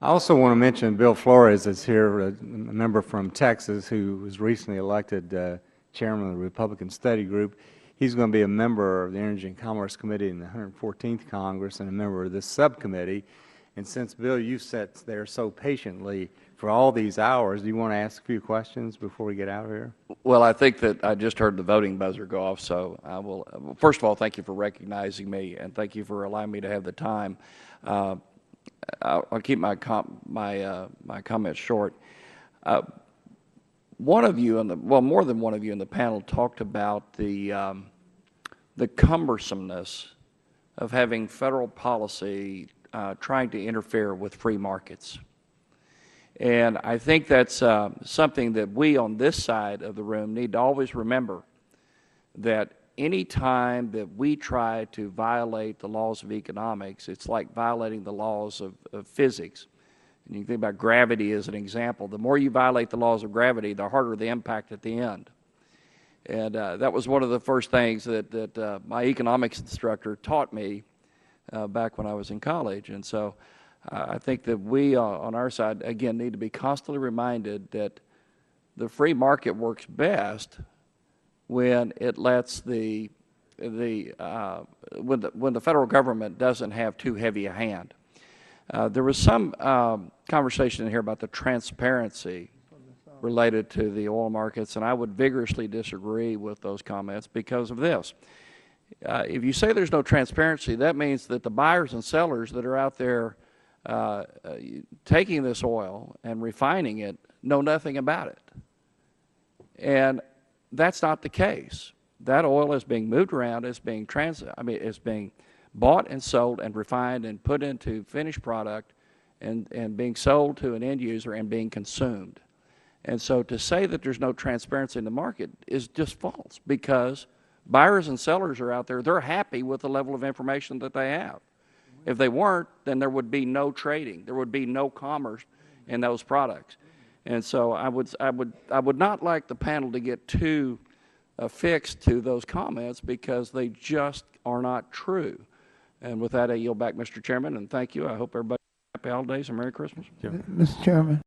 I also want to mention Bill Flores is here, a member from Texas who was recently elected chairman of the Republican Study Group. He's going to be a member of the Energy and Commerce Committee in the 114th Congress and a member of this subcommittee. And since, Bill, you sat there so patiently for all these hours, do you want to ask a few questions before we get out of here? Well, I think that I just heard the voting buzzer go off, so I will. First of all, thank you for recognizing me, and thank you for allowing me to have the time. I'll keep my comments short. One of you, more than one of you in the panel talked about the cumbersomeness of having federal policy trying to interfere with free markets. And I think that's something that we on this side of the room need to always remember, that any time that we try to violate the laws of economics, it's like violating the laws of physics. And you can think about gravity as an example. The more you violate the laws of gravity, the harder the impact at the end. And that was one of the first things that my economics instructor taught me back when I was in college. And so I think that we on our side, again, need to be constantly reminded that the free market works best when it lets when the federal government doesn't have too heavy a hand. There was some conversation in here about the transparency related to the oil markets, and I would vigorously disagree with those comments because of this. If you say there's no transparency, that means that the buyers and sellers that are out there taking this oil and refining it know nothing about it. And that's not the case. That oil is being moved around, it's being it's being bought and sold and refined and put into finished product and being sold to an end user and being consumed. And so to say that there's no transparency in the market is just false, because buyers and sellers are out there, they're happy with the level of information that they have. If they weren't, then there would be no trading, there would be no commerce in those products. And so I would not like the panel to get too affixed to those comments, because they just are not true. And with that, I yield back, Mr. Chairman, and thank you. I hope everybody has happy holidays and Merry Christmas. Mr. Chairman.